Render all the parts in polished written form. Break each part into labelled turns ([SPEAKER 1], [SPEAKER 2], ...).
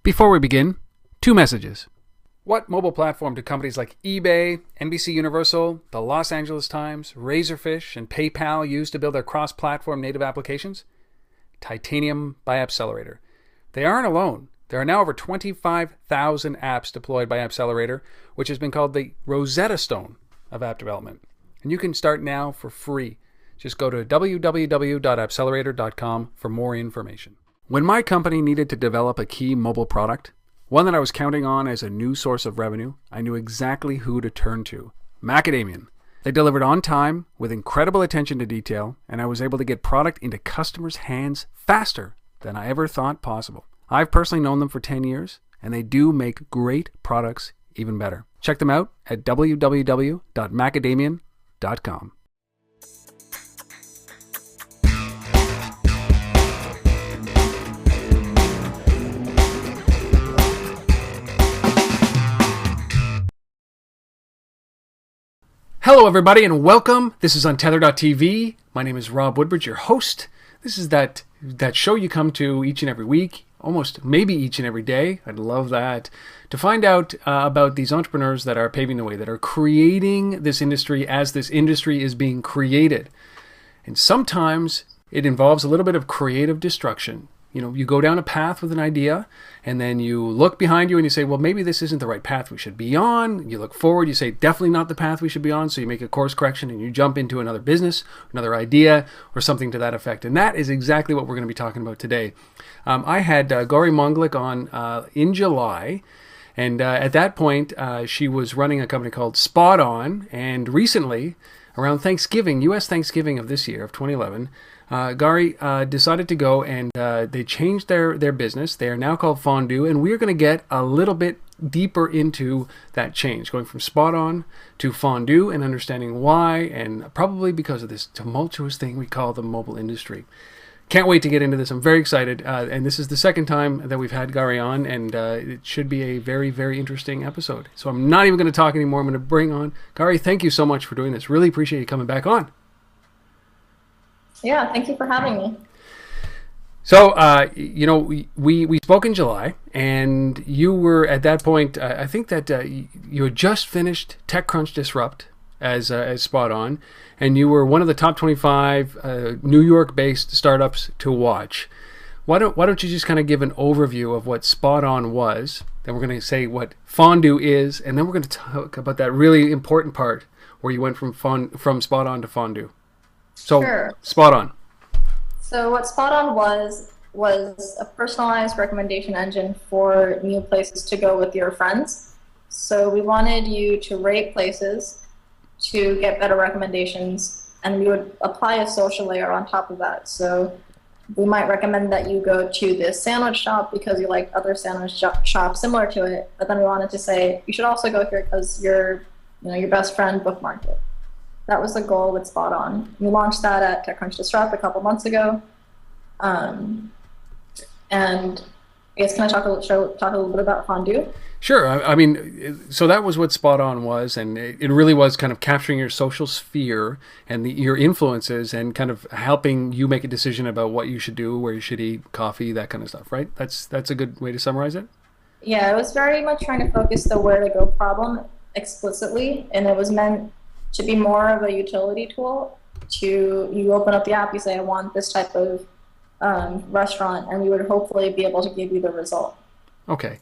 [SPEAKER 1] Before we begin, two messages. What mobile platform do companies like eBay, NBC Universal, the Los Angeles Times, Razorfish, and PayPal use to build their cross-platform native applications? Titanium by Appcelerator. They aren't alone. There are now over 25,000 apps deployed by Appcelerator, which has been called the Rosetta Stone of app development. And you can start now for free. Just go to www.appcelerator.com for more information. When my company needed to develop a key mobile product, one that I was counting on as a new source of revenue, I knew exactly who to turn to. Macadamian. They delivered on time with incredible attention to detail, and I was able to get product into customers' hands faster than I ever thought possible. I've personally known them for 10 years, and they do make great products even better. Check them out at www.macadamian.com. Hello, everybody, and welcome. This is Untether.tv. My name is Rob Woodbridge, your host. This is that show you come to each and every week, almost maybe each and every day. I'd love that. To find out about these entrepreneurs that are paving the way, that are creating this industry as this industry is being created. And sometimes it involves a little bit of creative destruction. You know, you go down a path with an idea, and then you look behind you and you say, well, maybe this isn't the right path we should be on. You look forward, you say, definitely not the path we should be on. So you make a course correction and you jump into another business, another idea, or something to that effect. And that is exactly what we're going to be talking about today. I had Gauri on in July. And at that point, she was running a company called Spot On. And recently, around Thanksgiving, U.S. Thanksgiving of this year, of 2011, Gauri decided to go and they changed their business. They are now called Fondu, and we are going to get a little bit deeper into that change, going from Spot On to Fondu and understanding why, and probably because of this tumultuous thing we call the mobile industry. Can't wait to get into this. I'm very excited, and this is the second time that we've had Gauri on, and it should be a very, very interesting episode. So I'm not even going to talk anymore. I'm going to bring on Gauri. Thank you so much for doing this. Really appreciate you coming back on.
[SPEAKER 2] Yeah, thank you for having me.
[SPEAKER 1] So, we spoke in July, and you were at that point, I think that you had just finished TechCrunch Disrupt as Spot On, and you were one of the top 25 New York-based startups to watch. Why don't you just kind of give an overview of what Spot On was, then we're going to say what Fondu is, and then we're going to talk about that really important part where you went from Spot On to Fondu. So, sure. Spot On.
[SPEAKER 2] So what Spot On was a personalized recommendation engine for new places to go with your friends. So we wanted you to rate places to get better recommendations, and we would apply a social layer on top of that. So we might recommend that you go to this sandwich shop because you like other sandwich shops similar to it, but then we wanted to say you should also go here because your best friend bookmarked it. That was the goal with Spot On. We launched that at TechCrunch Disrupt a couple months ago. And I guess can I talk a little bit about Fondu?
[SPEAKER 1] Sure. I mean, so that was what Spot On was, and it really was kind of capturing your social sphere and your influences and kind of helping you make a decision about what you should do, where you should eat, coffee, that kind of stuff, right? That's a good way to summarize it?
[SPEAKER 2] Yeah, it was very much trying to focus the where to go problem explicitly, and it was meant to be more of a utility tool. You open up the app, you say, I want this type of restaurant, and we would hopefully be able to give you the result.
[SPEAKER 1] Okay.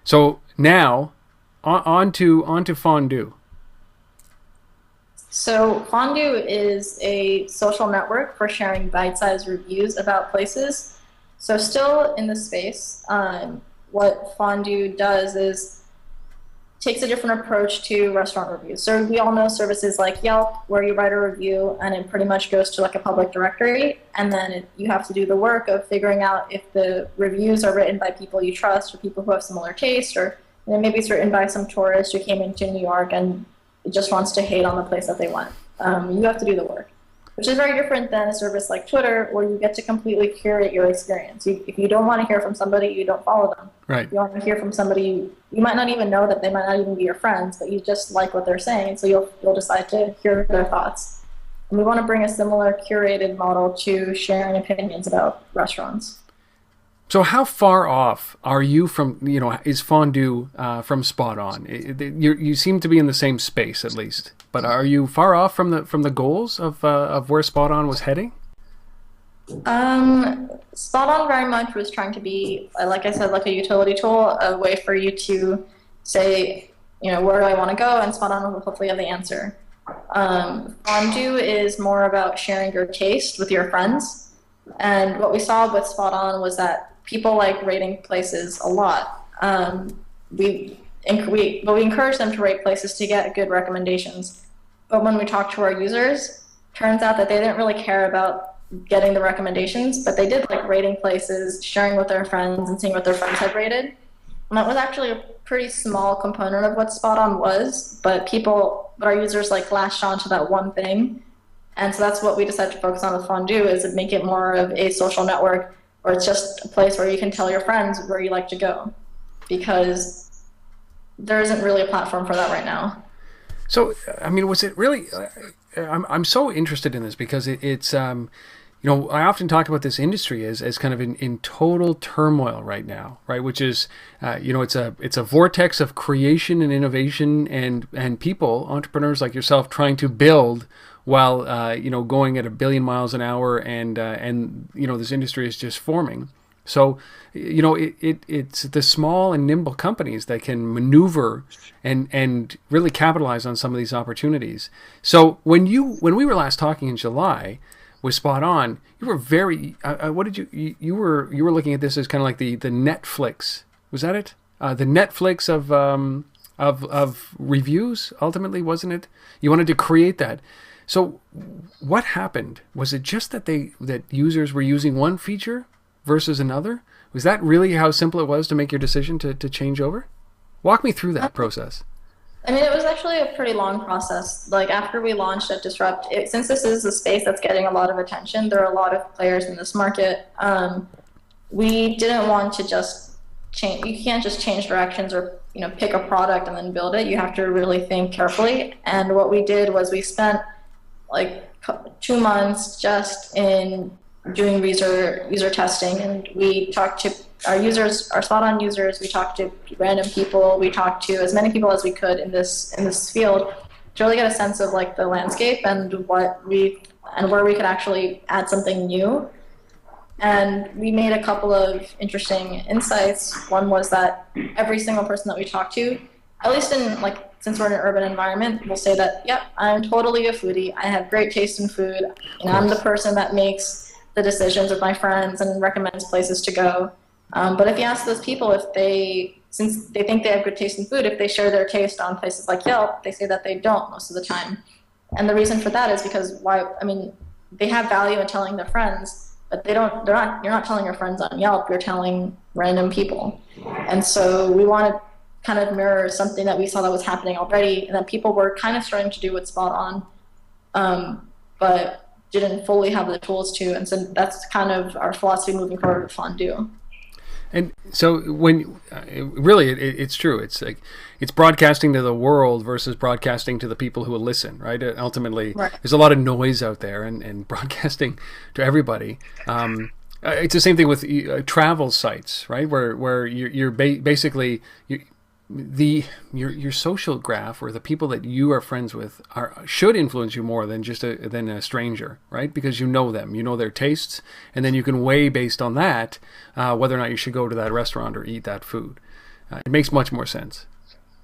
[SPEAKER 1] So now, on to Fondu.
[SPEAKER 2] So Fondu is a social network for sharing bite-sized reviews about places. So still in the space, what Fondu does is takes a different approach to restaurant reviews. So we all know services like Yelp, where you write a review and it pretty much goes to like a public directory, and then you have to do the work of figuring out if the reviews are written by people you trust or people who have similar taste, or maybe it's written by some tourist who came into New York and just wants to hate on the place that they went. You have to do the work, which is very different than a service like Twitter, where you get to completely curate your experience. If you don't want to hear from somebody, you don't follow them.
[SPEAKER 1] Right.
[SPEAKER 2] If you want to hear from somebody, you might not even know that they might not even be your friends, but you just like what they're saying, so you'll decide to hear their thoughts. And we want to bring a similar curated model to sharing opinions about restaurants.
[SPEAKER 1] So how far off are you from, is Fondu from spot on? You seem to be in the same space at least, but are you far off from the goals of where spot on was heading?
[SPEAKER 2] Spot on very much was trying to be, like I said, like a utility tool, a way for you to say, where do I want to go, and spot on will hopefully have the answer. Fondu is more about sharing your taste with your friends, and what we saw with spot on was that people like rating places a lot. We encourage them to rate places to get good recommendations, but when we talk to our users, turns out that they didn't really care about getting the recommendations, but they did like rating places, sharing with their friends, and seeing what their friends had rated. And that was actually a pretty small component of what Spot On was, but our users like latched on to that one thing. And so that's what we decided to focus on with Fondu, is make it more of a social network, or it's just a place where you can tell your friends where you like to go, because there isn't really a platform for that right now.
[SPEAKER 1] So, I mean, was it really? I'm so interested in this because it's I often talk about this industry as kind of in total turmoil right now, right? Which is, it's a vortex of creation and innovation and people, entrepreneurs like yourself, trying to build while going at 1 billion miles an hour, and this industry is just forming. So, it's the small and nimble companies that can maneuver and really capitalize on some of these opportunities. So when we were last talking in July with Spot On, you were very. What did you were looking at this as kind of like the Netflix? Was that it? The Netflix of reviews. Ultimately, wasn't it? You wanted to create that. So what happened? Was it just that users were using one feature versus another? Was that really how simple it was to make your decision to change over? Walk me through that process.
[SPEAKER 2] I mean, it was actually a pretty long process. Like after we launched at Disrupt, since this is a space that's getting a lot of attention, there are a lot of players in this market. We didn't want to just change. You can't just change directions or pick a product and then build it. You have to really think carefully. And what we did was we spent like 2 months just in doing user testing, and we talked to our users, our Spot On users. We talked to random people. We talked to as many people as we could in this field to really get a sense of like the landscape and where we could actually add something new. And we made a couple of interesting insights. One was that every single person that we talked to, at least since we're in an urban environment, will say that, yep, I'm totally a foodie. I have great taste in food. I'm the person that makes the decisions with my friends and recommends places to go. But if you ask those people since they think they have good taste in food, if they share their taste on places like Yelp, they say that they don't most of the time. And the reason for that is because they have value in telling their friends, but you're not telling your friends on Yelp, you're telling random people. And so we want to kind of mirror something that we saw that was happening already, and that people were kind of starting to do with Spot On, but didn't fully have the tools to. And so that's kind of our philosophy moving forward with Fondu.
[SPEAKER 1] And so when it's true. It's like it's broadcasting to the world versus broadcasting to the people who will listen, right? Ultimately, right. There's a lot of noise out there, and broadcasting to everybody. It's the same thing with travel sites, right? Where you're basically your social graph, or the people that you are friends with, should influence you more than than a stranger, right? Because you know them, you know their tastes, and then you can weigh based on that whether or not you should go to that restaurant or eat that food. It makes much more sense.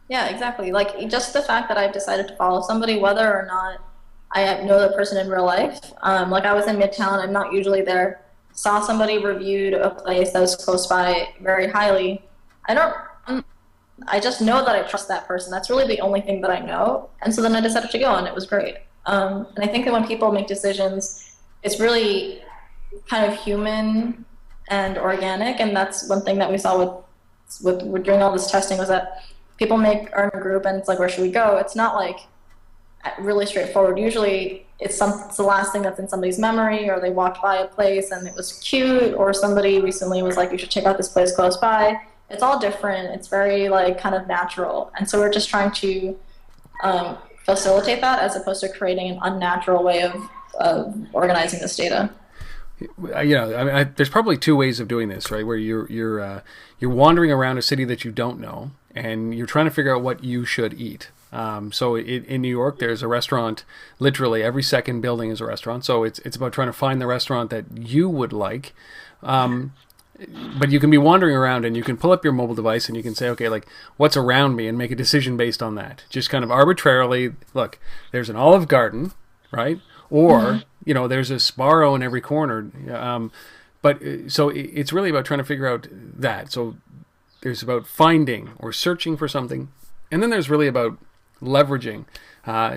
[SPEAKER 2] Yeah, exactly. Like just the fact that I've decided to follow somebody, whether or not I know the person in real life. Like I was in Midtown, I'm not usually there. Saw somebody reviewed a place that was close by very highly. I just know that I trust that person. That's really the only thing that I know. And so then I decided to go, and it was great. And I think that when people make decisions, it's really kind of human and organic. And that's one thing that we saw with doing all this testing, was that people are in a group and it's like, where should we go? It's not like really straightforward. Usually it's the last thing that's in somebody's memory, or they walked by a place and it was cute, or somebody recently was like, you should check out this place close by. It's all different. It's very kind of natural. And so we're just trying to facilitate that, as opposed to creating an unnatural way of organizing this data.
[SPEAKER 1] there's probably two ways of doing this, right? Where you're wandering around a city that you don't know, and you're trying to figure out what you should eat. So in New York, there's a restaurant. Literally every second building is a restaurant. So it's about trying to find the restaurant that you would like. But you can be wandering around and you can pull up your mobile device and you can say, okay, like what's around me, and make a decision based on that. Just kind of arbitrarily, look, there's an Olive Garden, right? Or, there's a Sbarro in every corner. So it's really about trying to figure out that. So there's about finding or searching for something. And then there's really about leveraging.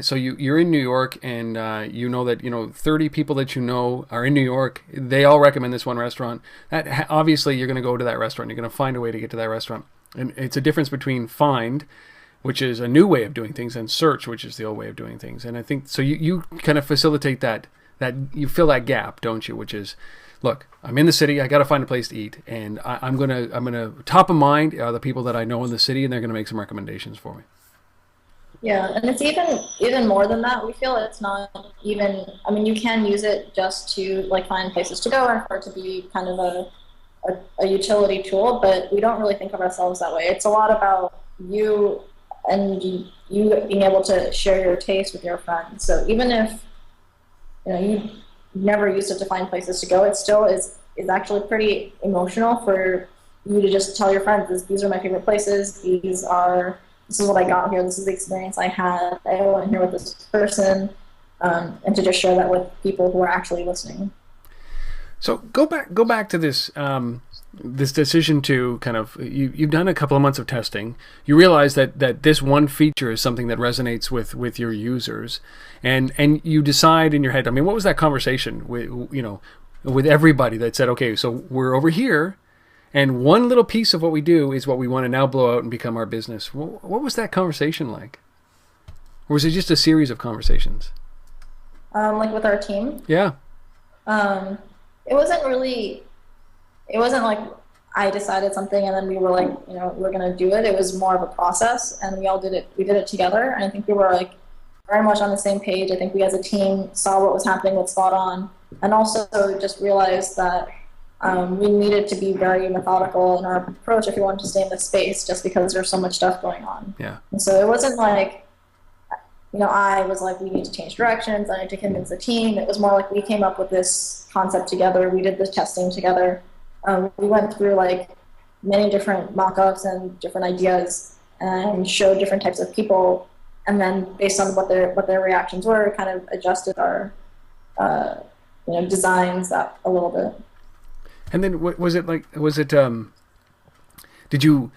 [SPEAKER 1] So you're in New York, and you know that 30 people that you know are in New York. They all recommend this one restaurant. That obviously you're going to go to that restaurant. You're going to find a way to get to that restaurant. And it's a difference between find, which is a new way of doing things, and search, which is the old way of doing things. And I think so. You kind of facilitate that you fill that gap, don't you? Which is, look, I'm in the city. I got to find a place to eat, and I'm gonna top of mind are the people that I know in the city, and they're gonna make some recommendations for me.
[SPEAKER 2] Yeah, and it's even more than that. We feel it's not even. I mean, you can use it just to like find places to go and for it to be kind of a utility tool, but we don't really think of ourselves that way. It's a lot about you and you being able to share your taste with your friends. So even if you never used it to find places to go, it still is actually pretty emotional for you to just tell your friends, these are my favorite places, this is what I got here, this is the experience I had, I went here with this person, and to just share that with people who are actually listening.
[SPEAKER 1] So go back to this this decision to kind of you've done a couple of months of testing. You realize that this one feature is something that resonates with your users, and you decide in your head. I mean, what was that conversation with everybody that said, okay, so we're over here, and one little piece of what we do is what we want to now blow out and become our business. What was that conversation like? Or was it just a series of conversations?
[SPEAKER 2] Like with our team?
[SPEAKER 1] Yeah.
[SPEAKER 2] It wasn't like I decided something and then we were like, we're going to do it. It was more of a process, and we did it together. And I think we were like very much on the same page. I think we as a team saw what was happening with Spot On, and also just realized that we needed to be very methodical in our approach if we wanted to stay in this space, just because there's so much stuff going on.
[SPEAKER 1] Yeah.
[SPEAKER 2] And so it wasn't like, I was like, we need to change directions, I need to convince the team. It was more like we came up with this concept together. We did this testing together. We went through like many different mock-ups and different ideas and showed different types of people. And then based on what their reactions were, kind of adjusted our designs a little bit.
[SPEAKER 1] And then did you,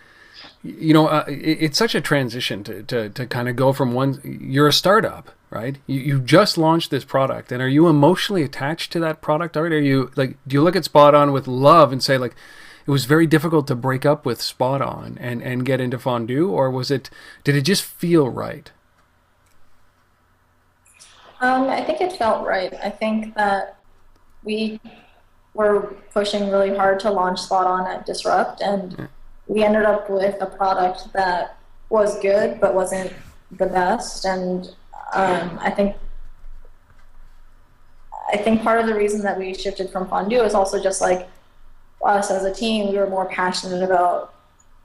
[SPEAKER 1] it's such a transition to kind of go from you're a startup, right? You just launched this product, and are you emotionally attached to that product? Or are you like, do you look at Spot On with love and say like, it was very difficult to break up with Spot On and get into Fondu, or did it just feel right?
[SPEAKER 2] I think it felt right. I think that we were pushing really hard to launch Spot On at Disrupt, and we ended up with a product that was good but wasn't the best. And I think part of the reason that we shifted from Fondu is also just like us as a team. We were more passionate about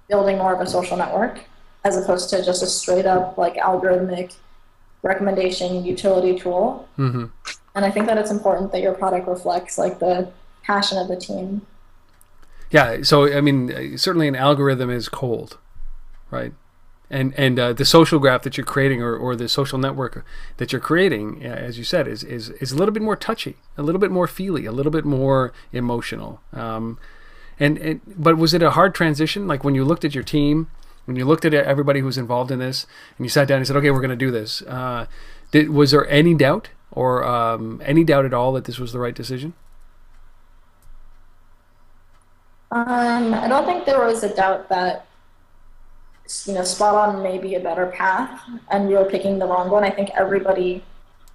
[SPEAKER 2] building more of a social network as opposed to just a straight up like algorithmic recommendation utility tool.
[SPEAKER 1] Mm-hmm.
[SPEAKER 2] And I think that it's important that your product reflects like the passion of the team.
[SPEAKER 1] Yeah, so I mean, certainly an algorithm is cold, right? And the social graph that you're creating, or the social network that you're creating, as you said, is a little bit more touchy, a little bit more feely, a little bit more emotional. But was it a hard transition? Like when you looked at your team, when you looked at everybody who was involved in this, and you sat down and said, okay, we're going to do this. Was there any doubt, or any doubt at all that this was the right decision?
[SPEAKER 2] I don't think there was a doubt that Spot On may be a better path, and we were picking the wrong one. I think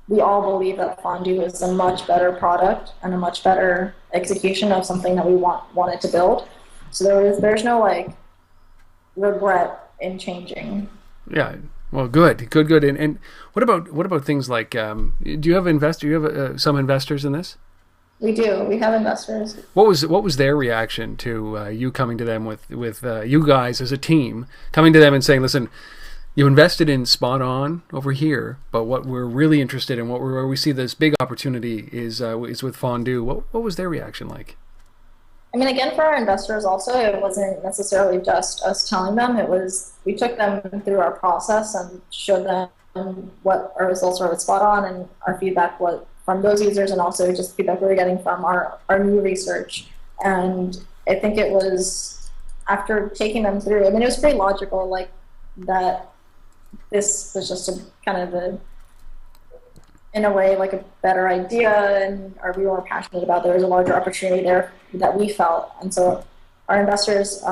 [SPEAKER 2] we all believe that Fondu is a much better product and a much better execution of something that we wanted to build. So there's no like regret in changing.
[SPEAKER 1] Yeah. Well, good. And what about things like? Do you have some investors in this?
[SPEAKER 2] We do. We have investors.
[SPEAKER 1] What was their reaction to you coming to them with you guys as a team coming to them and saying, "Listen, you invested in Spot On over here, but what we're really interested in, where we see this big opportunity is with Fondu." What was their reaction like?
[SPEAKER 2] I mean, again, for our investors also, it wasn't necessarily just us telling them. It was, we took them through our process and showed them what our results were with Spot On and our feedback what from those users, and also just feedback we were getting from our new research. And I think it was after taking them through, I mean, it was pretty logical, like that this was just a kind of a, in a way, like a better idea, and or we were passionate about. There was a larger opportunity there that we felt, and so our investors,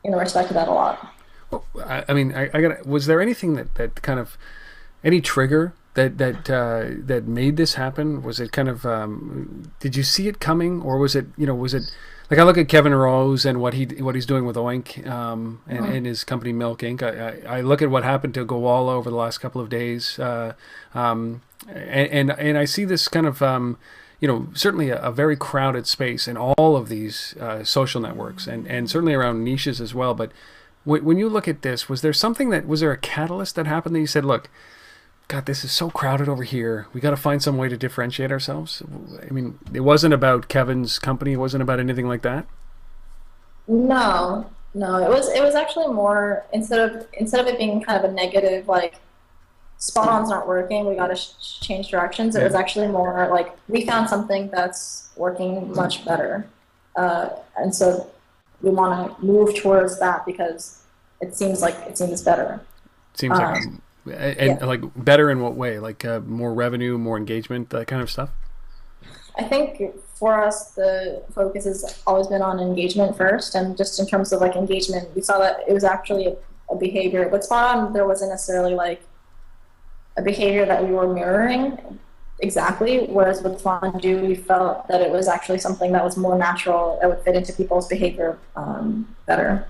[SPEAKER 2] respected that a lot.
[SPEAKER 1] Well, I mean, I got. Was there anything that kind of any trigger that made this happen? Was it kind of did you see it coming, or was it like I look at Kevin Rose and what he's doing with Oink and his company Milk Inc. I look at what happened to Gowalla over the last couple of days, and I see this kind of certainly a very crowded space in all of these social networks and certainly around niches as well. But when you look at this, was there a catalyst that happened that you said, look, God, this is so crowded over here. We got to find some way to differentiate ourselves. I mean, it wasn't about Kevin's company. It wasn't about anything like that.
[SPEAKER 2] No, no, it was actually more, instead of it being kind of a negative, like Spot On's not working, we got to change directions. It was actually more like we found something that's working much better, and so we want to move towards that because it seems better.
[SPEAKER 1] Seems like. And like better in what way? Like more revenue, more engagement, that kind of stuff?
[SPEAKER 2] I think for us, the focus has always been on engagement first. And just in terms of like engagement, we saw that it was actually a behavior. With Spot On, there wasn't necessarily like a behavior that we were mirroring exactly. Whereas with Fondu, we felt that it was actually something that was more natural, that would fit into people's behavior better.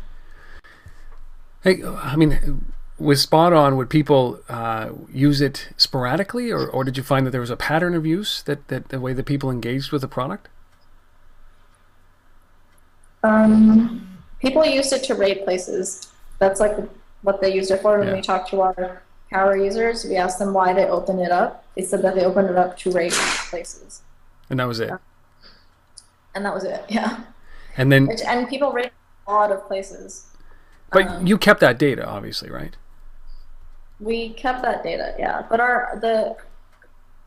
[SPEAKER 1] Hey, I mean, with Spot On, would people use it sporadically, or did you find that there was a pattern of use that the way that people engaged with the product?
[SPEAKER 2] People used it to rate places. That's like what they used it for. When we talked to our power users, we asked them why they opened it up. They said that they opened it up to rate places.
[SPEAKER 1] And that was it.
[SPEAKER 2] And that was it. Yeah.
[SPEAKER 1] And then
[SPEAKER 2] people rate a lot of places.
[SPEAKER 1] But you kept that data, obviously, right?
[SPEAKER 2] We kept that data, yeah. But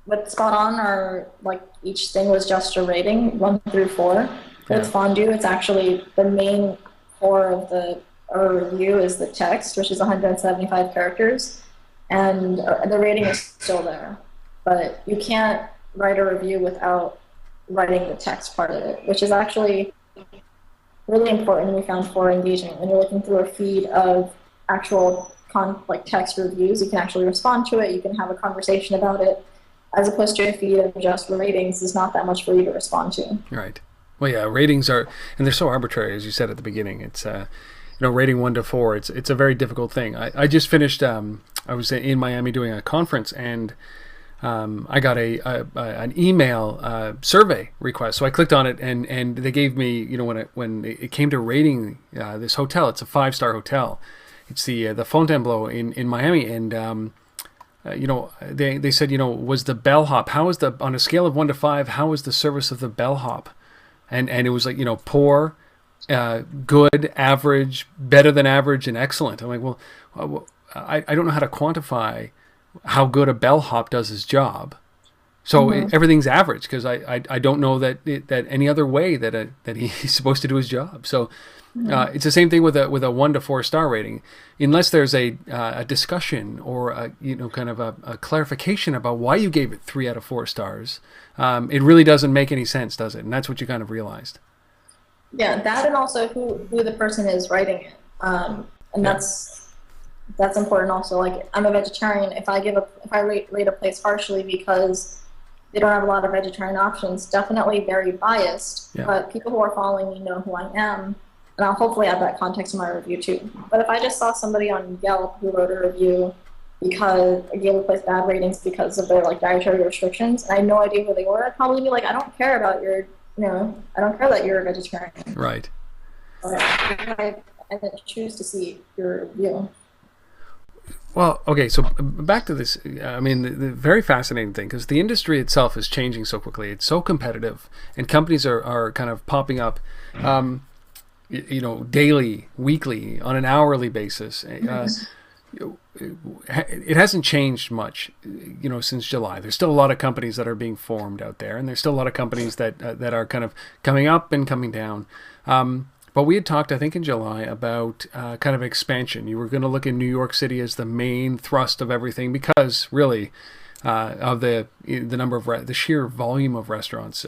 [SPEAKER 2] with Spot On, our like each thing was just a rating, 1 through 4. With Fondu, it's actually the main core of our review is the text, which is 175 characters, and the rating is still there. But you can't write a review without writing the text part of it, which is actually really important, we found, for engagement. When you're looking through a feed of actual text reviews, you can actually respond to it, you can have a conversation about it, as opposed to a feed of just ratings. There's not that much for you to respond to.
[SPEAKER 1] Right. Well, yeah, ratings are, and they're so arbitrary, as you said at the beginning. It's rating 1 to 4. It's a very difficult thing. I just finished. I was in Miami doing a conference, and I got an email survey request. So I clicked on it, and they gave me, when it came to rating this hotel, it's a 5-star hotel. It's the Fontainebleau in Miami, and they said, was the bellhop, how was on a scale of 1 to 5, how was the service of the bellhop? And it was like, poor, good, average, better than average, and excellent. I'm like, well, I don't know how to quantify how good a bellhop does his job. So everything's average, because I don't know that any other way that he's supposed to do his job. So it's the same thing with a 1 to 4 star rating, unless there's a discussion or kind of a clarification about why you gave it 3 out of 4 stars. It really doesn't make any sense, does it? And that's what you kind of realized.
[SPEAKER 2] Yeah, that, and also who the person is writing it, and that's important also. Like, I'm a vegetarian. If I rate a place harshly because they don't have a lot of vegetarian options, definitely very biased. Yeah. But people who are following me know who I am, and I'll hopefully add that context in my review too. But if I just saw somebody on Yelp who wrote a review because I gave the place bad ratings because of their like dietary restrictions, and I had no idea who they were, I'd probably be like, I don't care about your, I don't care that you're a vegetarian.
[SPEAKER 1] Right.
[SPEAKER 2] But I didn't choose to see your review.
[SPEAKER 1] Well, okay, so back to this. I mean, the very fascinating thing, because the industry itself is changing so quickly. It's so competitive, and companies are kind of popping up, daily, weekly, on an hourly basis. It hasn't changed much, since July. There's still a lot of companies that are being formed out there, and there's still a lot of companies that are kind of coming up and coming down. But we had talked, I think, in July about kind of expansion. You were going to look at New York City as the main thrust of everything because, really, of the number of the sheer volume of restaurants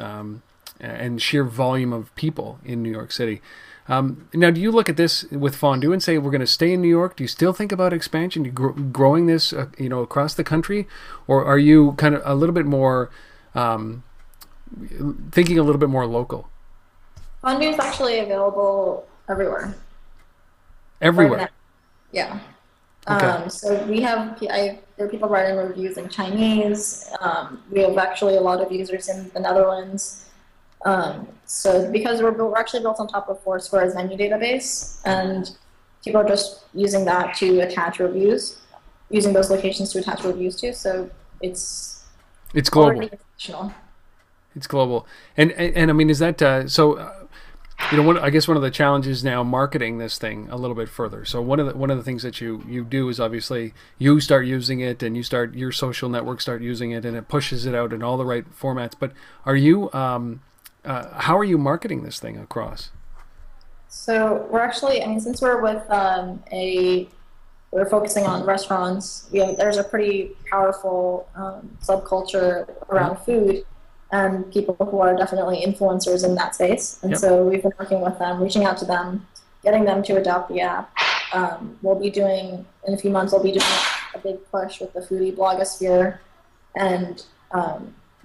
[SPEAKER 1] and sheer volume of people in New York City. Now, do you look at this with Fondu and say we're going to stay in New York? Do you still think about expansion? You growing this, across the country, or are you kind of a little bit more thinking a little bit more local?
[SPEAKER 2] Fondu is actually available everywhere.
[SPEAKER 1] Everywhere.
[SPEAKER 2] Right, yeah.
[SPEAKER 1] Okay.
[SPEAKER 2] So we have, there are people writing reviews in Chinese. We have actually a lot of users in the Netherlands. So because we're actually built on top of Foursquare's menu database, and people are just using that to attach reviews, using those locations to attach reviews to. So it's
[SPEAKER 1] global.
[SPEAKER 2] International.
[SPEAKER 1] It's global, and I mean, is that so? I guess one of the challenges now marketing this thing a little bit further. So one of the things that you do is obviously you start using it, and your social networks start using it, and it pushes it out in all the right formats. But are you how are you marketing this thing across?
[SPEAKER 2] So we're actually, since we're with we're focusing on restaurants, there's a pretty powerful subculture around food and people who are definitely influencers in that space. And so we've been working with them, reaching out to them, getting them to adopt the app. We'll be doing, in a few months, we'll be doing a big push with the foodie blogosphere and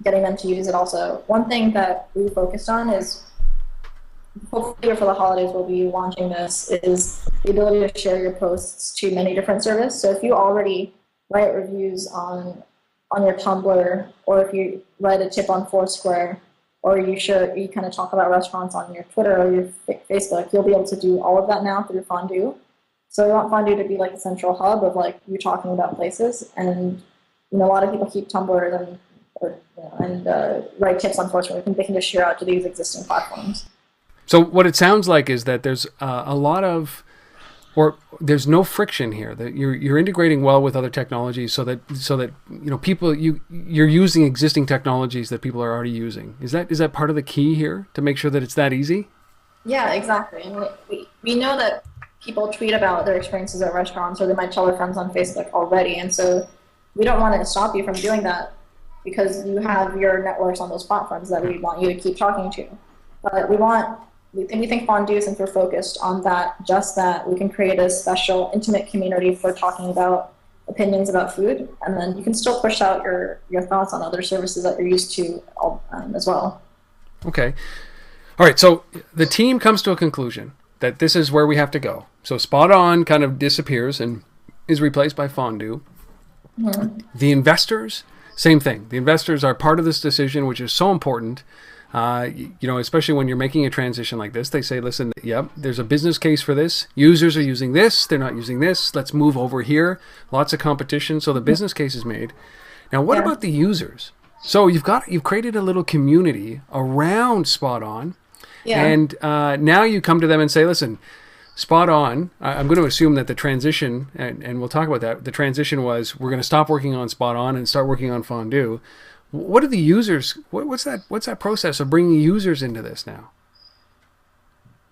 [SPEAKER 2] getting them to use it also. One thing that we focused on is, hopefully for the holidays we'll be launching this, is the ability to share your posts to many different services. So if you already write reviews on your Tumblr, or if you write a tip on Foursquare, or you kind of talk about restaurants on your Twitter or your Facebook, you'll be able to do all of that now through Fondu. So we want Fondu to be like a central hub of like you talking about places, and a lot of people keep Tumblr and write tips on Foursquare. They can just share out to these existing platforms.
[SPEAKER 1] So what it sounds like is that there's a lot of, or there's no friction here. That you're integrating well with other technologies, so that people you're using existing technologies that people are already using. Is that part of the key here to make sure that it's that easy?
[SPEAKER 2] Yeah, exactly. And we know that people tweet about their experiences at restaurants, or they might tell their friends on Facebook already, and so we don't want to stop you from doing that because you have your networks on those platforms that we want you to keep talking to. But we think Fondu, since we're focused on that, we can create a special, intimate community for talking about opinions about food, and then you can still push out your thoughts on other services that you're used to as well.
[SPEAKER 1] Okay. All right, so the team comes to a conclusion that this is where we have to go. So Spot On kind of disappears and is replaced by Fondu. Mm-hmm. The investors, same thing. The investors are part of this decision, which is so important. Especially when you're making a transition like this, they say, listen, there's a business case for this. Users are using this. They're not using this. Let's move over here. Lots of competition. So the business case is made. Now, what about the users? So you've created a little community around Spot On. Yeah. And now you come to them and say, listen, Spot On, I'm going to assume that the transition, and we'll talk about that, the transition was we're going to stop working on Spot On and start working on Fondu. What are the users? What's that process of bringing users into this now?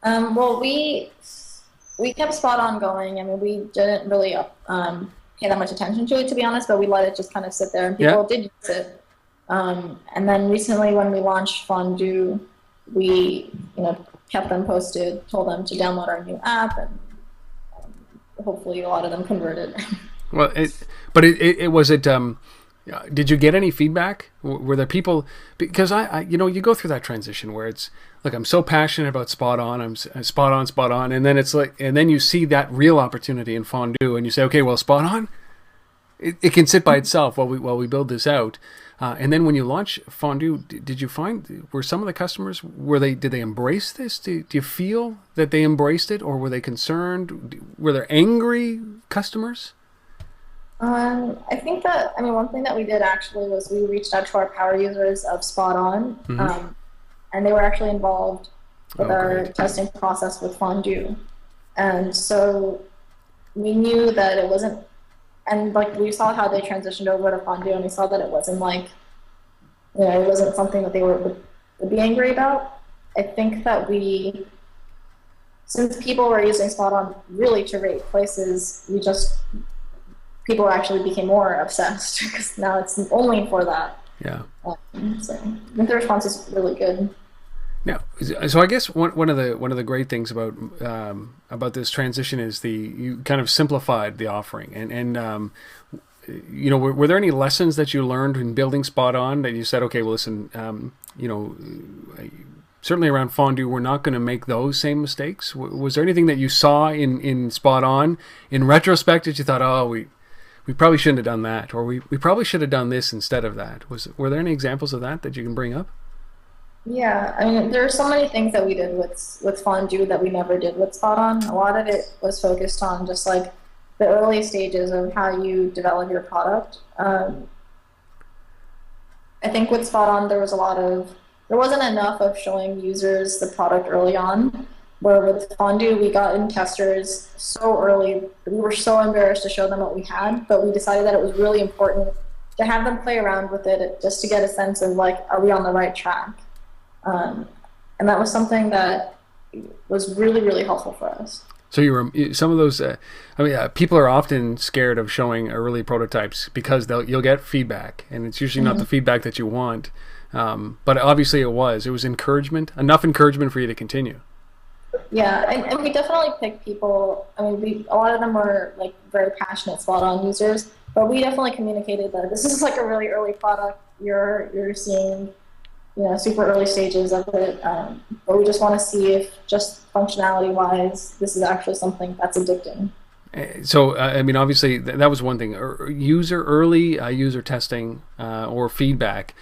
[SPEAKER 2] Well, we kept Spot On going. We didn't really pay that much attention to it, to be honest, but we let it just kind of sit there, and people did use it. And then recently, when we launched Fondu, we kept them posted, told them to download our new app, and hopefully a lot of them converted.
[SPEAKER 1] Well, did you get any feedback? Were there people, because you go through that transition where it's like, I'm so passionate about Spot On, I'm Spot On, and then it's like, and then you see that real opportunity in Fondu, and you say, okay, well, Spot On, it can sit by itself while we build this out. And then when you launch Fondu, did you find, were some of the customers, did they embrace this? Do you feel that they embraced it, or were they concerned? Were there angry customers?
[SPEAKER 2] I think that, I mean, one thing that we did actually was we reached out to our power users of Spot On, and they were actually involved with our testing process with Fondu. And so we knew that it wasn't, and like we saw how they transitioned over to Fondu, and we saw that it wasn't like, it wasn't something that they would be angry about. I think that since people were using Spot On really to rate places, people actually became more obsessed because now it's only for that.
[SPEAKER 1] Yeah.
[SPEAKER 2] So I think the response is really good.
[SPEAKER 1] Now, so I guess one of the great things about this transition is you kind of simplified the offering, and were there any lessons that you learned in building Spot On that you said, okay, well, listen, certainly around Fondu, we're not going to make those same mistakes. Was there anything that you saw in Spot On in retrospect that you thought, oh, we probably shouldn't have done that, or we probably should have done this instead of that? Were there any examples of that you can bring up?
[SPEAKER 2] Yeah, I mean, there are so many things that we did with Fondu that we never did with Spot On. A lot of it was focused on just like the early stages of how you develop your product. I think with Spot On, there wasn't enough of showing users the product early on, where with Fondu, we got in testers so early, we were so embarrassed to show them what we had, but we decided that it was really important to have them play around with it just to get a sense of like, are we on the right track? And that was something that was really, really helpful for us.
[SPEAKER 1] So some of those. People are often scared of showing early prototypes because you'll get feedback, and it's usually not the feedback that you want. But obviously, it was enough encouragement for you to continue.
[SPEAKER 2] Yeah, and we definitely picked people. I mean, a lot of them were like very passionate Spot On users, but we definitely communicated that this is like a really early product. You're seeing, super early stages of it, but we just want to see if, just functionality-wise, this is actually something that's addicting.
[SPEAKER 1] So, obviously, that was one thing. Early user testing or feedback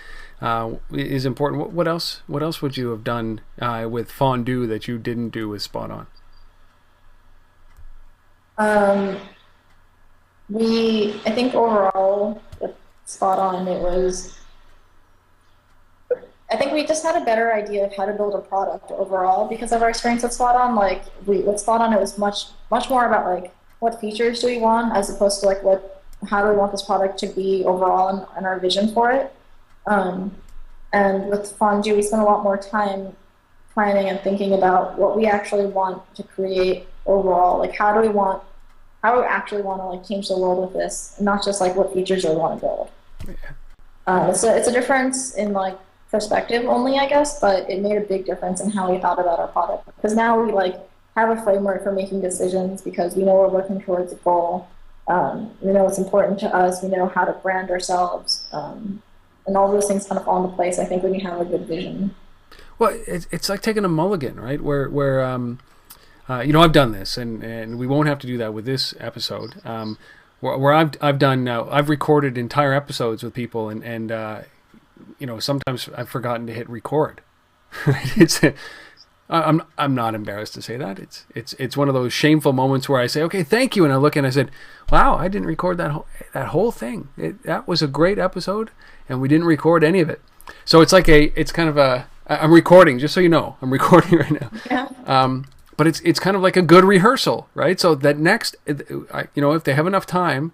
[SPEAKER 1] is important. What else would you have done with Fondu that you didn't do with Spot On?
[SPEAKER 2] I think overall with Spot On, I think we just had a better idea of how to build a product overall because of our experience with Spot On. With Spot On, it was much more about like what features do we want as opposed to like how do we want this product to be overall and our vision for it. And with Fondu, we spent a lot more time planning and thinking about what we actually want to create overall. Like how do we actually want to like change the world with this, not just like what features do we want to build. Yeah. So it's a difference in like perspective only, I guess, but it made a big difference in how we thought about our product. Because now we like have a framework for making decisions because we know we're working towards a goal. We know it's important to us. We know how to brand ourselves. And all those things kind of fall into place, I think, when you have a good vision.
[SPEAKER 1] Well, it's like taking a mulligan, right? Where I've done this, and we won't have to do that with this episode. Where I've recorded entire episodes with people, and sometimes I've forgotten to hit record. I'm not embarrassed to say that. It's one of those shameful moments where I say, okay, thank you, and I look and I said, wow, I didn't record that whole thing. That was a great episode, and we didn't record any of it. So it's kind of I'm recording, just so you know, I'm recording right now. Yeah. But it's kind of like a good rehearsal, right? So that next, if they have enough time,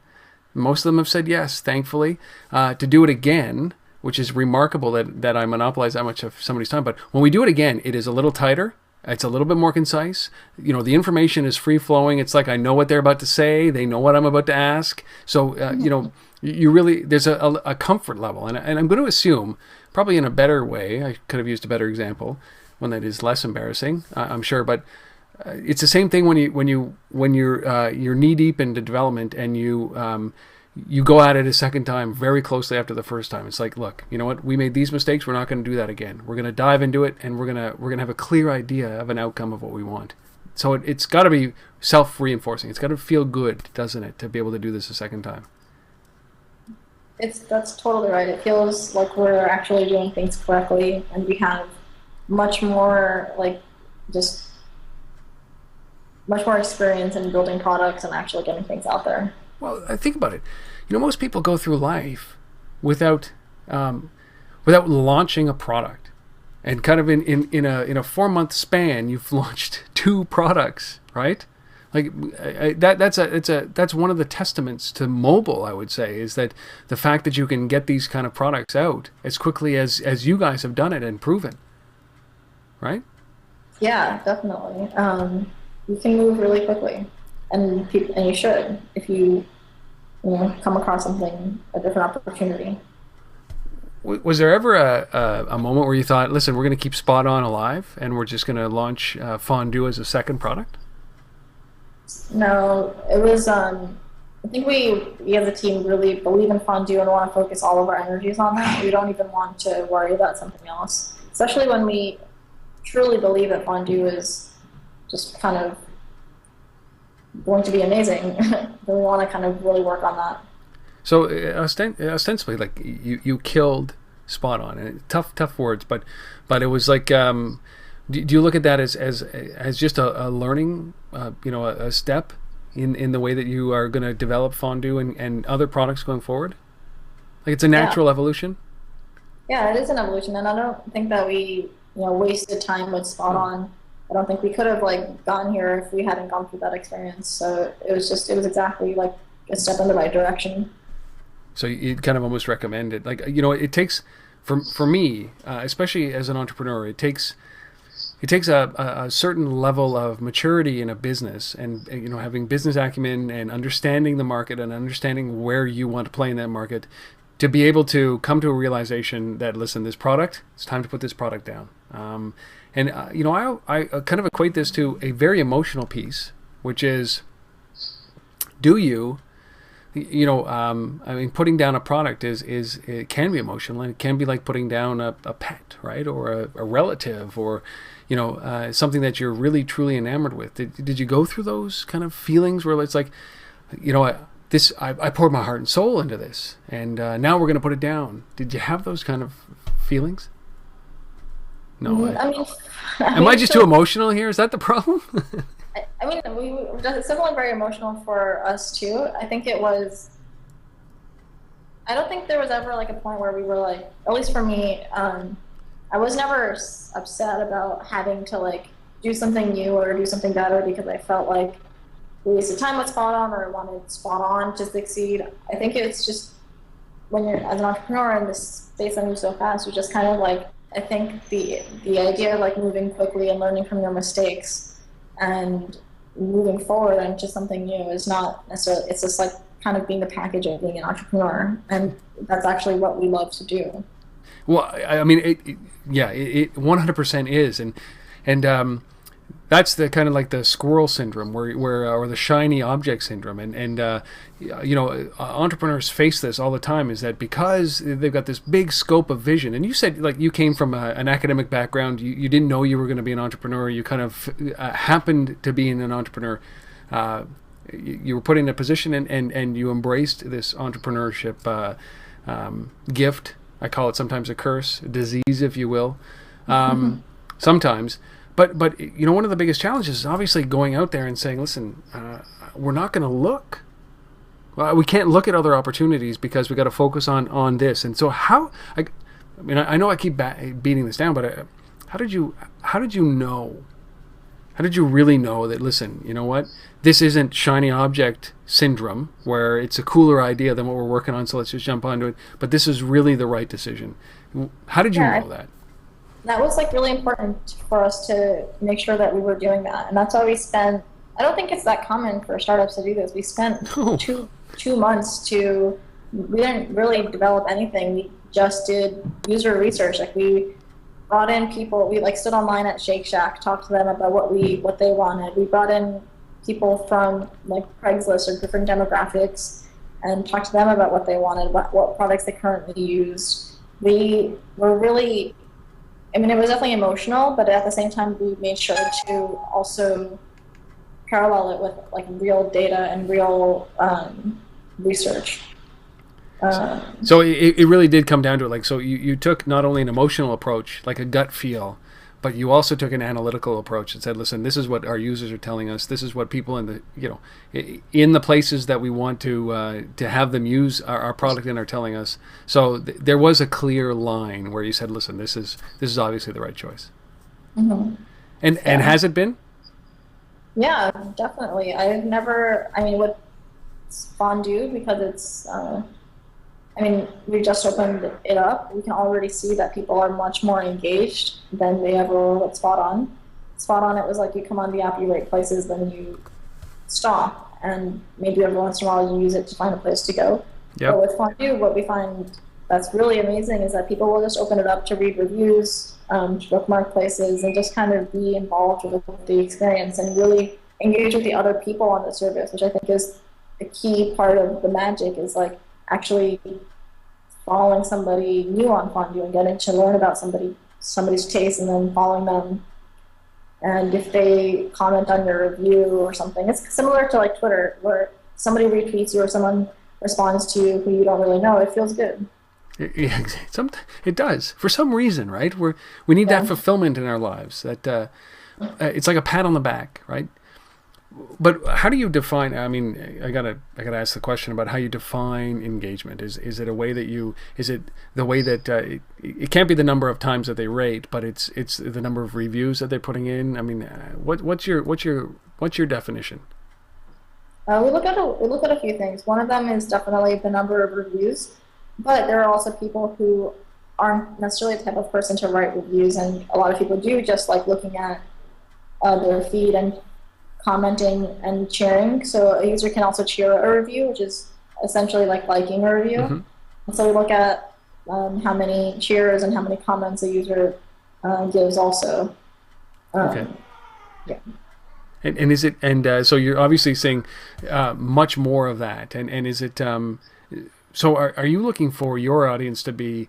[SPEAKER 1] most of them have said yes, thankfully, to do it again, which is remarkable that I monopolize that much of somebody's time. But when we do it again, it is a little tighter. It's a little bit more concise. The information is free-flowing. It's like I know what they're about to say. They know what I'm about to ask. So, you really, there's a comfort level. And I'm going to assume, probably in a better way, I could have used a better example, one that is less embarrassing, I'm sure, but it's the same thing when you're knee-deep into development and you go at it a second time very closely after the first time. It's like, look, you know what? We made these mistakes. We're not going to do that again. We're going to dive into it, and we're going to have a clear idea of an outcome of what we want. So it's got to be self-reinforcing. It's got to feel good, doesn't it, to be able to do this a second time?
[SPEAKER 2] That's totally right. It feels like we're actually doing things correctly, and we have much more like just much more experience in building products and actually getting things out there.
[SPEAKER 1] Well, I think about it. Most people go through life without um, without launching a product, and kind of in a 4 month span, you've launched two products, right? Like that's one of the testaments to mobile. I would say is that the fact that you can get these kind of products out as quickly as you guys have done it and proven, right?
[SPEAKER 2] Yeah, definitely. You can move really quickly, and and you should if come across something a different opportunity.
[SPEAKER 1] Was there ever a moment where you thought, listen, we're going to keep Spot On alive and we're just going to launch Fondu as a second product?
[SPEAKER 2] No, it was. I think we as a team really believe in fondue and want to focus all of our energies on that. We don't even want to worry about something else, especially when we truly believe that fondue is just kind of going to be amazing. Then we want to kind of really work on that.
[SPEAKER 1] So ostensibly, like you killed Spot On, and tough words, but it was like, do you look at that as just a learning, a step in the way that you are going to develop Fondue and other products going forward? Like it's a
[SPEAKER 2] Yeah,
[SPEAKER 1] natural evolution.
[SPEAKER 2] yeah, it is an evolution, and I don't think that we wasted time with Spot
[SPEAKER 1] Hmm.
[SPEAKER 2] On. I don't think we could have like gone here if we hadn't gone through that experience. So it was exactly like a step in the right direction.
[SPEAKER 1] So you kind of almost recommend it. Like it takes for me, especially as an entrepreneur, it takes a certain level of maturity in a business, and having business acumen and understanding the market and understanding where you want to play in that market, to be able to come to a realization that, listen, this product, it's time to put this product down. And I kind of equate this to a very emotional piece, which is, do you I mean, putting down a product is it can be emotional, and it can be like putting down a pet, right, or a relative, or something that you're really truly enamored with. Did you go through those kind of feelings where it's like, I poured my heart and soul into this, and now we're going to put it down? Did you have those kind of feelings? No.
[SPEAKER 2] I mean, I
[SPEAKER 1] Am I
[SPEAKER 2] mean,
[SPEAKER 1] just too
[SPEAKER 2] so
[SPEAKER 1] emotional here? Is that the problem?
[SPEAKER 2] I mean, it's definitely very emotional for us too. I think it was. I don't think there was ever like a point where we were like, at least for me, I was never upset about having to like do something new or do something better because I felt like we wasted time with Spot On or wanted Spot On to succeed. I think it's just when you're as an entrepreneur in this space that moves so fast, you just kind of like I think the idea of like moving quickly and learning from your mistakes and moving forward into something new is not necessarily, it's just like kind of being the package of being an entrepreneur, and that's actually what we love to do.
[SPEAKER 1] Well, I mean, yeah, it 100% is, and that's the kind of like the squirrel syndrome, where or the shiny object syndrome, and entrepreneurs face this all the time. Is that because they've got this big scope of vision? And you said like you came from an academic background, you didn't know you were going to be an entrepreneur. You kind of happened to be an entrepreneur. You were put in a position, and you embraced this entrepreneurship gift. I call it sometimes a curse, a disease, if you will. Sometimes, but one of the biggest challenges is obviously going out there and saying, listen, we're not going to look. We can't look at other opportunities because we got to focus on this. And so I mean, I know I keep beating this down, but how did you know? How did you really know that, listen, you know what? This isn't shiny object syndrome where it's a cooler idea than what we're working on, so let's just jump onto it. But this is really the right decision. How did you
[SPEAKER 2] Yeah,
[SPEAKER 1] know that?
[SPEAKER 2] that was like really important for us to make sure that we were doing that, and that's why we spent. I don't think it's that common for startups to do this. We spent
[SPEAKER 1] No.
[SPEAKER 2] two months to. We didn't really develop anything. We just did user research. Like we brought in people. We like stood online at Shake Shack, talked to them about what they wanted. We brought in people from like Craigslist or different demographics and talked to them about what they wanted, what products they currently used. We were really, I mean, it was definitely emotional, but at the same time, we made sure to also parallel it with like real data and real research. Um,
[SPEAKER 1] So it really did come down to it. Like, so you took not only an emotional approach, like a gut feel, but you also took an analytical approach and said, listen, this is what our users are telling us. This is what people in the, in the places that we want to have them use our product in are telling us. So there was a clear line where you said, listen, this is obviously the right choice.
[SPEAKER 2] mhm.
[SPEAKER 1] And
[SPEAKER 2] Yeah.
[SPEAKER 1] has it been?
[SPEAKER 2] Yeah, definitely. I've never, I mean, with Fondu, because it's, I mean, we just opened it up. We can already see that people are much more engaged than they ever were with Spot On. Spot On, it was like you come on the app, you rate places, then you stop, and maybe every once in a while you use it to find a place to go. But
[SPEAKER 1] Yep.
[SPEAKER 2] with Fondu, what we find that's really amazing is that people will just open it up to read reviews, to bookmark places, and just kind of be involved with the experience and really engage with the other people on the service, which I think is a key part of the magic is like actually following somebody new on Fondu and getting to learn about somebody's taste and then following them. And if they comment on your review or something, it's similar to like Twitter, where somebody retweets you or someone responds to you who you don't really know. It feels good.
[SPEAKER 1] It does for some reason, right? We need that
[SPEAKER 2] Yeah.
[SPEAKER 1] fulfillment in our lives. That it's like a pat on the back, right? But how do you define? I mean, I gotta ask the question about how you define engagement. Is it a way that you? Is it the way that it can't be the number of times that they rate, but it's the number of reviews that they're putting in. I mean, what's your definition?
[SPEAKER 2] We look at a few things. One of them is definitely the number of reviews, but there are also people who aren't necessarily the type of person to write reviews, and a lot of people do just like looking at their feed and commenting and cheering. So a user can also cheer a review, which is essentially like liking a review.
[SPEAKER 1] Hmm.
[SPEAKER 2] And so we look at how many cheers and how many comments a user gives also.
[SPEAKER 1] Okay.
[SPEAKER 2] Um, yeah.
[SPEAKER 1] And is it so you're obviously seeing much more of that, and is it so are you looking for your audience to be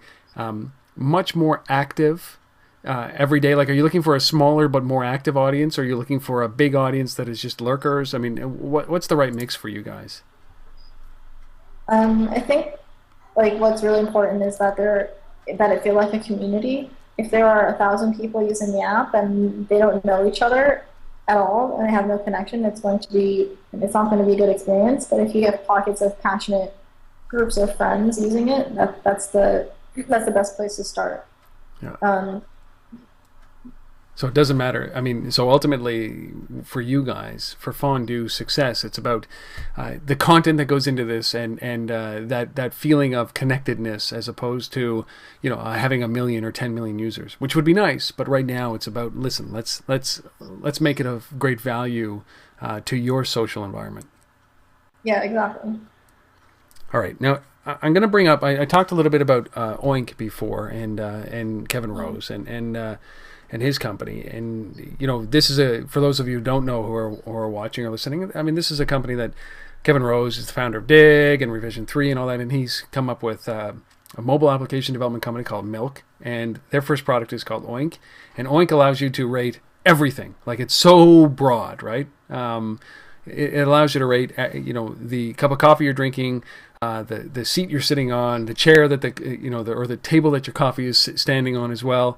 [SPEAKER 1] much more active every day? Like, are you looking for a smaller but more active audience, or are you looking for a big audience that is just lurkers? I mean, what's the right mix for you guys?
[SPEAKER 2] I think like what's really important is that it feel like a community. If there are 1,000 people using the app and they don't know each other at all and they have no connection, it's not going to be a good experience. But if you have pockets of passionate groups of friends using it, that's the best place to start.
[SPEAKER 1] Yeah.
[SPEAKER 2] Um,
[SPEAKER 1] So it doesn't matter. I mean, so ultimately, for you guys, for Fondu success, it's about the content that goes into this, and that feeling of connectedness, as opposed to having 1 million or 10 million users, which would be nice. But right now, it's about listen. Let's make it of great value to your social environment.
[SPEAKER 2] yeah, exactly.
[SPEAKER 1] All right, now I'm going to bring up. I talked a little bit about Oink before, and Kevin Rose, and his company. And this is for those of you who don't know who are watching or listening, I mean, this is a company that Kevin Rose is the founder of Dig and Revision 3 and all that, and he's come up with a mobile application development company called Milk, and their first product is called Oink, and Oink allows you to rate everything. Like, it's so broad, right? It allows you to rate the cup of coffee you're drinking, the seat you're sitting on, the chair that or the table that your coffee is standing on as well.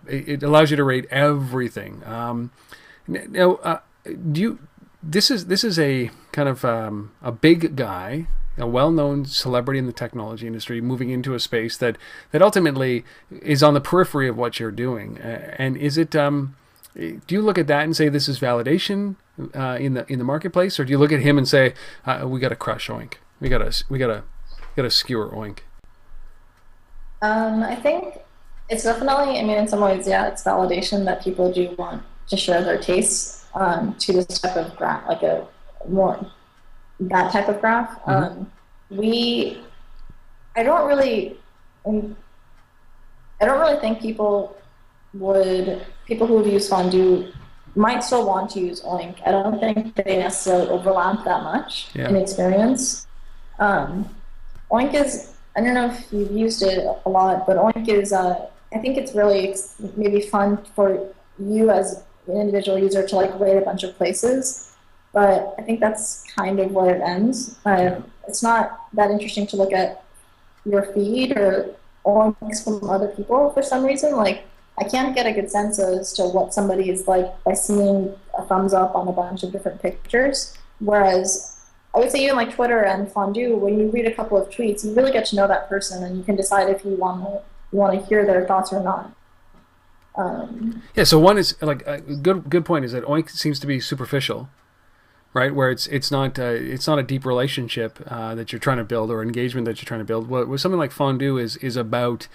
[SPEAKER 1] It allows you to rate everything. Now, this is a kind of a big guy, a well-known celebrity in the technology industry, moving into a space that ultimately is on the periphery of what you're doing. And is it? Do you look at that and say this is validation in the marketplace, or do you look at him and say we got to crush Oink? We gotta skewer Oink.
[SPEAKER 2] I think it's definitely, I mean, in some ways, yeah, it's validation that people do want to share their tastes to this type of graph, like that type of graph.
[SPEAKER 1] Mm-hmm.
[SPEAKER 2] We, I don't really, I don't really think people who have used Fondu might still want to use Oink. I don't think they necessarily overlap that much in experience. Oink is, I don't know if you've used it a lot, but Oink is, I think it's really maybe fun for you as an individual user to like rate a bunch of places, but I think that's kind of where it ends. It's not that interesting to look at your feed or links from other people for some reason. Like I can't get a good sense as to what somebody is like by seeing a thumbs up on a bunch of different pictures. Whereas I would say even like Twitter and Fondu, when you read a couple of tweets, you really get to know that person and you can decide if you want to hear their thoughts or not.
[SPEAKER 1] Yeah. So one is like a good point is that Oink seems to be superficial, right? Where it's not a deep relationship that you're trying to build or engagement that you're trying to build. What something like Fondu is about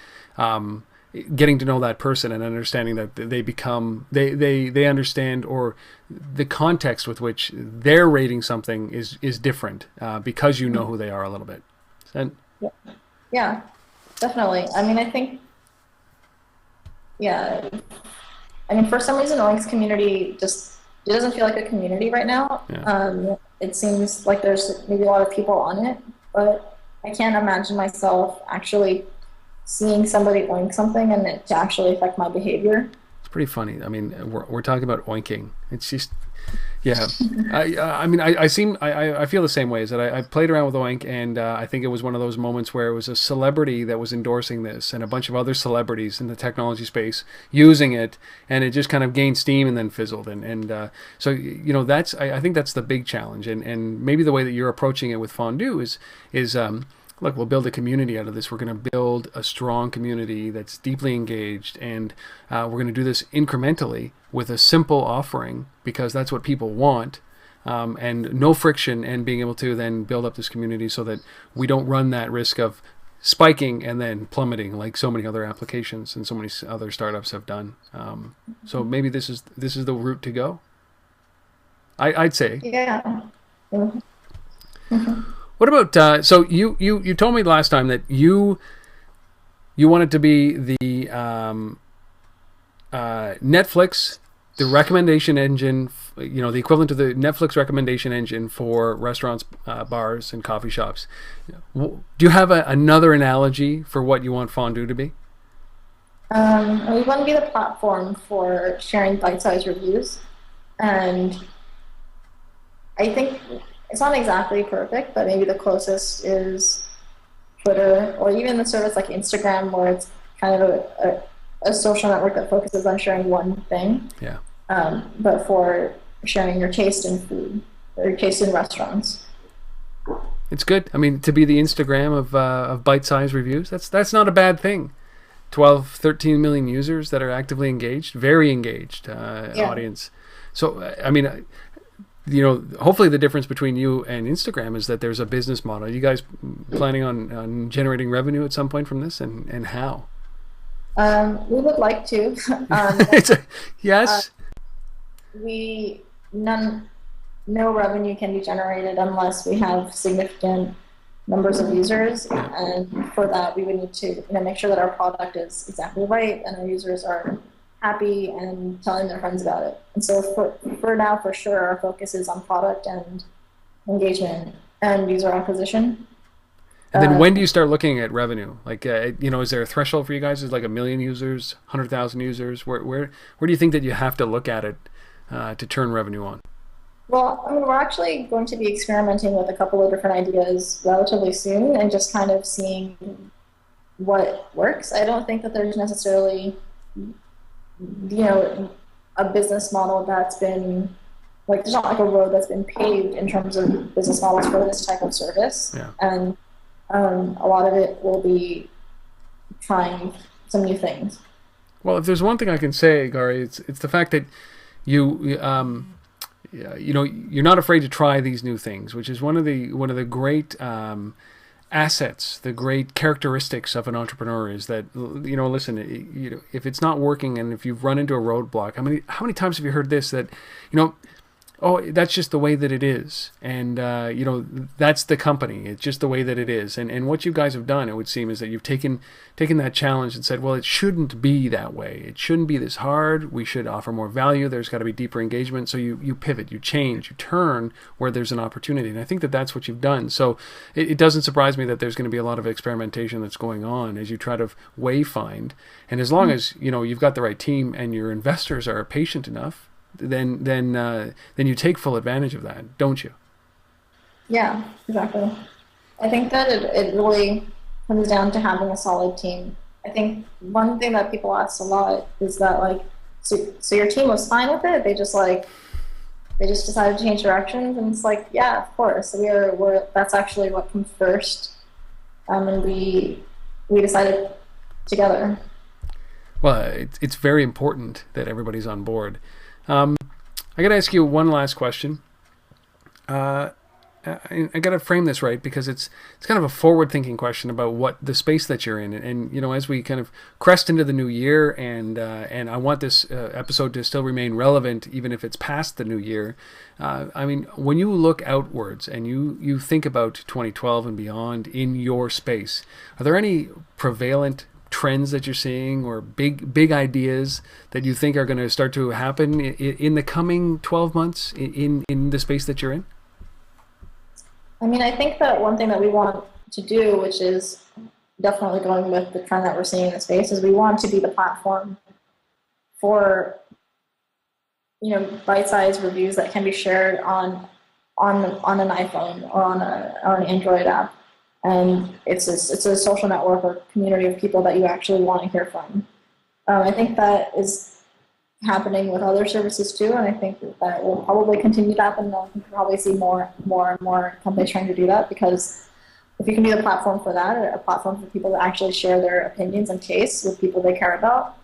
[SPEAKER 1] getting to know that person and understanding that they understand, or the context with which they're rating something is different because you know who they are a little bit. And
[SPEAKER 2] Yeah, yeah, definitely. I mean, I think, yeah, I mean, for some reason, Oink's community just it doesn't feel like a community right now.
[SPEAKER 1] yeah.
[SPEAKER 2] It seems like there's maybe a lot of people on it, but I can't imagine myself actually seeing somebody oink something and it to actually affect my behavior.
[SPEAKER 1] It's pretty funny. I mean, we're talking about oinking. It's just, yeah. I mean, I feel the same way. Is that I played around with Oink, and I think it was one of those moments where it was a celebrity that was endorsing this, and a bunch of other celebrities in the technology space using it, and it just kind of gained steam and then fizzled. And so that's I think that's the big challenge, and maybe the way that you're approaching it with Fondu is look, we'll build a community out of this. We're going to build a strong community that's deeply engaged, and we're going to do this incrementally with a simple offering because that's what people want, and no friction, and being able to then build up this community so that we don't run that risk of spiking and then plummeting like so many other applications and so many other startups have done. So maybe this is the route to go. I'd say.
[SPEAKER 2] Yeah.
[SPEAKER 1] What about so you told me last time that you wanted to be the Netflix, the recommendation engine, the equivalent to the Netflix recommendation engine for restaurants, bars, and coffee shops. Do you have another analogy for what you want Fondu to be?
[SPEAKER 2] We want to be the platform for sharing bite-sized reviews, and I think it's not exactly perfect, but maybe the closest is Twitter or even the service like Instagram, where it's kind of a social network that focuses on sharing one thing.
[SPEAKER 1] Yeah.
[SPEAKER 2] But for sharing your taste in food or your taste in restaurants.
[SPEAKER 1] It's good. I mean, to be the Instagram of bite-sized reviews, that's not a bad thing. 12, 13 million users that are actively engaged, very engaged audience. So, I mean, hopefully the difference between you and Instagram is that there's a business model. Are you guys planning on generating revenue at some point from this, and how?
[SPEAKER 2] We would like to.
[SPEAKER 1] Yes.
[SPEAKER 2] No revenue can be generated unless we have significant numbers of users, and for that we would need to make sure that our product is exactly right and our users are happy and telling their friends about it. And so for now, for sure, our focus is on product and engagement and user acquisition.
[SPEAKER 1] And then when do you start looking at revenue? Like, is there a threshold for you guys? Is it like 1 million users, 100,000 users? Where do you think that you have to look at it to turn revenue on?
[SPEAKER 2] Well, I mean, we're actually going to be experimenting with a couple of different ideas relatively soon and just kind of seeing what works. I don't think that there's necessarily, a business model that's been, like, there's not like a road that's been paved in terms of business models for this type of service.
[SPEAKER 1] Yeah.
[SPEAKER 2] And a lot of it will be trying some new things.
[SPEAKER 1] Well, if there's one thing I can say, Gauri, it's the fact that you're not afraid to try these new things, which is one of the great assets, the great characteristics of an entrepreneur is that, listen, if it's not working and if you've run into a roadblock, how many times have you heard this, that, oh, that's just the way that it is. And, that's the company. It's just the way that it is. And what you guys have done, it would seem, is that you've taken that challenge and said, well, it shouldn't be that way. It shouldn't be this hard. We should offer more value. There's got to be deeper engagement. So you pivot, you change, you turn where there's an opportunity. And I think that that's what you've done. So it doesn't surprise me that there's going to be a lot of experimentation that's going on as you try to wayfind. And as long as, you've got the right team and your investors are patient enough, then you take full advantage of that, don't you?
[SPEAKER 2] Yeah, exactly. I think that it really, comes down to having a solid team. I think one thing that people ask a lot is that like, so your team was fine with it? They just decided to change directions, and it's like, yeah, of course. We're that's actually what comes first, and we decided together.
[SPEAKER 1] Well, it's very important that everybody's on board. I got to ask you one last question. I got to frame this right because it's kind of a forward-thinking question about what the space that you're in, and you know, as we kind of crest into the new year, and I want this episode to still remain relevant even if it's past the new year. I mean, when you look outwards and you think about 2012 and beyond in your space, are there any prevalent trends that you're seeing or big ideas that you think are going to start to happen in the coming 12 months in the space that you're in?
[SPEAKER 2] I mean, I think that one thing that we want to do, which is definitely going with the trend that we're seeing in the space, is we want to be the platform for, bite-sized reviews that can be shared on an iPhone or on an Android app, and it's a social network or community of people that you actually want to hear from. I think that is happening with other services too, and I think that will probably continue to happen. I think we'll probably see more and more companies trying to do that, because if you can be the platform for that, a platform for people to actually share their opinions and tastes with people they care about,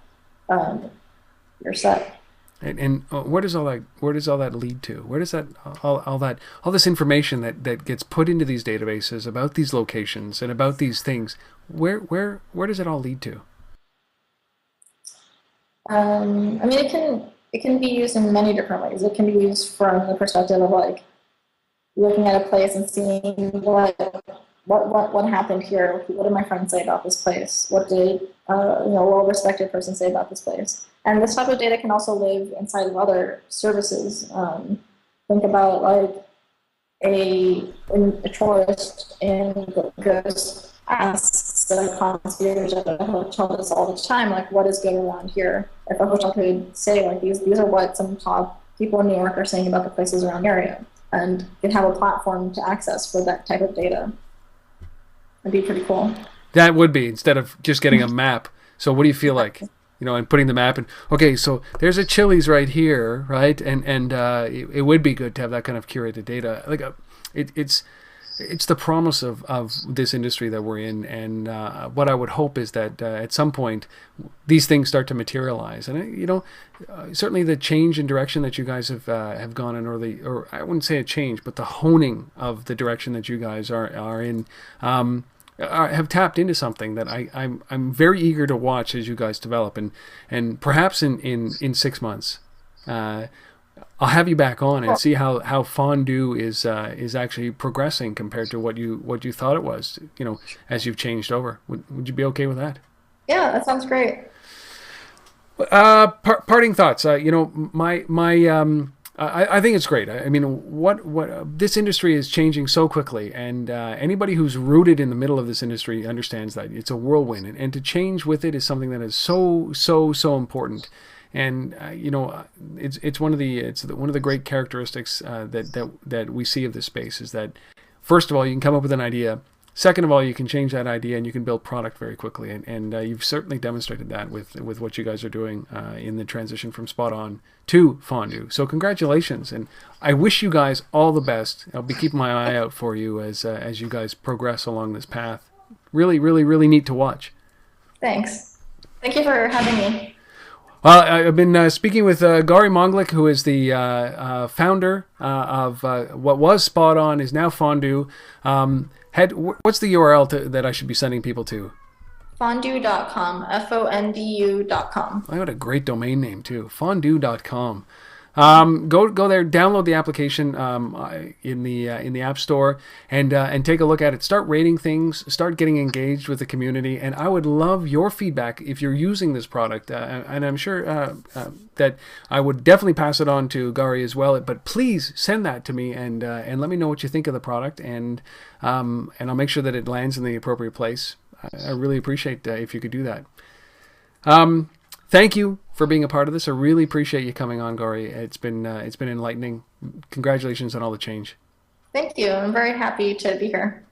[SPEAKER 2] you're set.
[SPEAKER 1] And where does all that lead to? Where does that all this information that gets put into these databases about these locations and about these things? Where does it all lead to?
[SPEAKER 2] I mean, it can be used in many different ways. It can be used from the perspective of like looking at a place and seeing what happened here. What did my friends say about this place? What did a well-respected person say about this place? And this type of data can also live inside of other services. Think about like when a tourist goes asks the concierge at a hotel this all the time, like, what is good around here? If a hotel could say, like, these are what some top people in New York are saying about the places around the area, and can have a platform to access for that type of data. That'd be pretty cool.
[SPEAKER 1] That would be, instead of just getting a map. So what do you feel like? And putting the map in. Okay, so there's a Chili's right here, right? And it would be good to have that kind of curated data. Like it's the promise of this industry that we're in, and what I would hope is that at some point these things start to materialize. And certainly the change in direction that you guys have gone in, or I wouldn't say a change, but the honing of the direction that you guys are in. Have tapped into something that I'm very eager to watch as you guys develop, and perhaps in 6 months I'll have you back on and see how Fondu is actually progressing compared to what you thought it was, as you've changed over. Would you be okay with that?
[SPEAKER 2] Yeah, that sounds great.
[SPEAKER 1] Parting thoughts. I think it's great. I mean, what this industry is changing so quickly, and anybody who's rooted in the middle of this industry understands that it's a whirlwind, and to change with it is something that is so important. And it's one of the great characteristics that we see of this space, is that first of all, you can come up with an idea. Second of all, you can change that idea and you can build product very quickly. And you've certainly demonstrated that with what you guys are doing in the transition from Spot On to Fondu. So congratulations, and I wish you guys all the best. I'll be keeping my eye out for you as you guys progress along this path. Really, really, really neat to watch.
[SPEAKER 2] Thanks. Thank you for having me.
[SPEAKER 1] Well, I've been speaking with Gauri Monglik, who is the founder of what was Spot On, is now Fondu. What's the URL that I should be sending people to?
[SPEAKER 2] Fondu.com, Fondu.com.
[SPEAKER 1] I got a great domain name too, Fondu.com. Go there, download the application in the App Store, and take a look at it. Start rating things, start getting engaged with the community, and I would love your feedback if you're using this product. And I'm sure that I would definitely pass it on to Gauri as well. But please send that to me and let me know what you think of the product, and I'll make sure that it lands in the appropriate place. I really appreciate if you could do that. Thank you for being a part of this. I really appreciate you coming on, Gauri. It's been enlightening. Congratulations on all the change.
[SPEAKER 2] Thank you. I'm very happy to be here.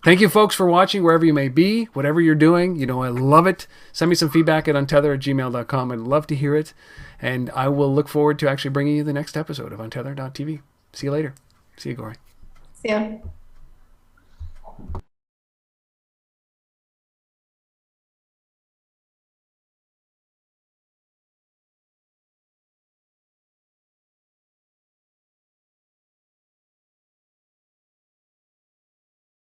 [SPEAKER 1] Thank you, folks, for watching wherever you may be, whatever you're doing. You know, I love it. Send me some feedback at untether@gmail.com. I'd love to hear it. And I will look forward to actually bringing you the next episode of Untether.tv. See you later. See you, Gauri.
[SPEAKER 2] See ya.